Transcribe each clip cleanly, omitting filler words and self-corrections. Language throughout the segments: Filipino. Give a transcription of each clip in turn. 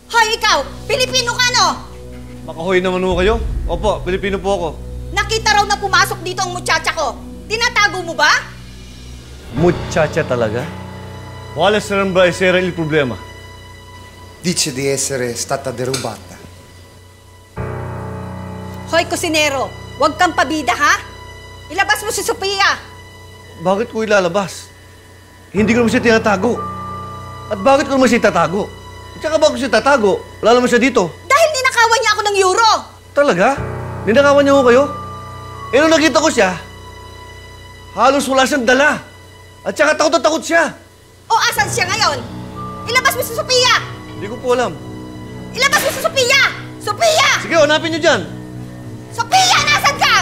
Hoy, ikaw! Pilipino ka, no? Makahoy naman ho kayo? Opo, Pilipino po ako. Nakita raw na pumasok dito ang muchacha ko. Tinatago mo ba? Muchacha talaga? Quale sarebbe essere il problema? Dice di essere stata derubata. Hoy, kusinero! Huwag kang pabida, ha? Ilabas mo si Sophia! Bakit ko ilalabas? Hindi ko naman siya tinatago. At bakit ko naman siya tatago? At saka bakit siya tatago? Wala naman siya dito. Dahil ninakawan niya ako ng euro! Talaga? Ninakawan niya ko kayo? Eh, nung nakita ko siya, halos wala siyang dala. At saka takot na takot siya. O asan siya ngayon? Ilabas mo si Sophia! Hindi ko po alam. Ilabas mo si Sophia! Sophia! Sige, hanapin niyo dyan. Sophia, nasan ka?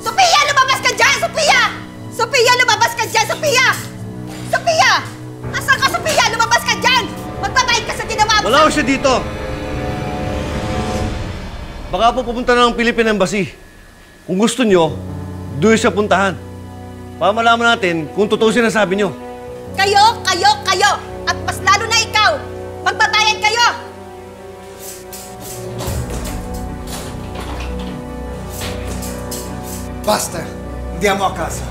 Sophia, lumabas ka dyan! Sophia! Sophia, lumabas ka dyan! Sophia! Sophia! Asan ka, Sophia? Lumabas ka dyan! Magbabayad ka sa ginawa mo! Wala ko siya dito. Baka po pupunta na ng Philippine Embassy. Kung gusto nyo, doon siya puntahan. Para malaman natin kung totoo sinasabi nyo. Kayo! At mas lalo na ikaw! Magbabayad kayo! Basta, andiamo a casa.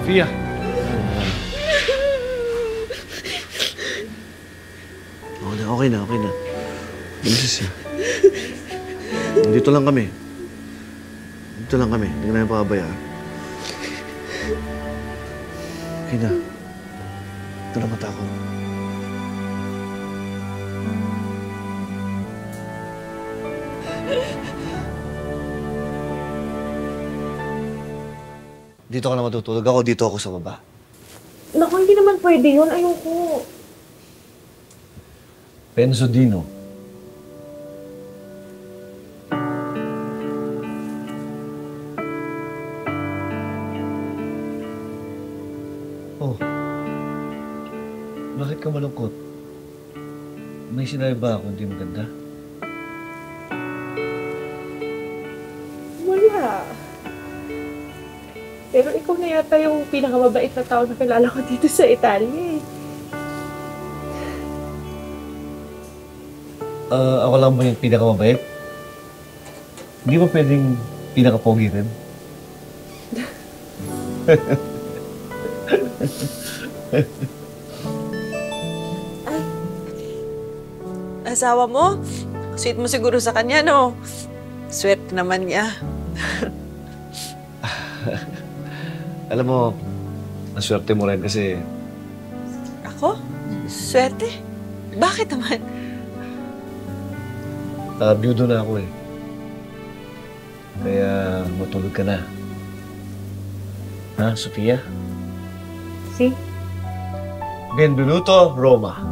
Fia. Okay na. Bilisis siya. Dito lang kami. Hindi na namin pakabayaan. Okay na. Ito na mata ko. Dito ka na matutulog. Dito ako sa baba. Naku, hindi naman pwede yun. Ayoko. Penso Dino. Oh. Bakit ka malungkot? May sinabi ba ako hindi maganda? Wala. Pero ikaw na yata yung pinakamabait na tao na kilala ko dito sa Italia eh. Ako lang ba yung pinakamabait? Hindi ba pwedeng pinakapogi rin? Ay, asawa mo? Sweet mo siguro sa kanya, no? Swerte naman niya. Alam mo, ang swerte mo rin kasi... Ako? Swerte? Bakit naman? Byudo na ako eh. Kaya matulog ka na. Ha, Sophia? Si? Benvenuto, Roma.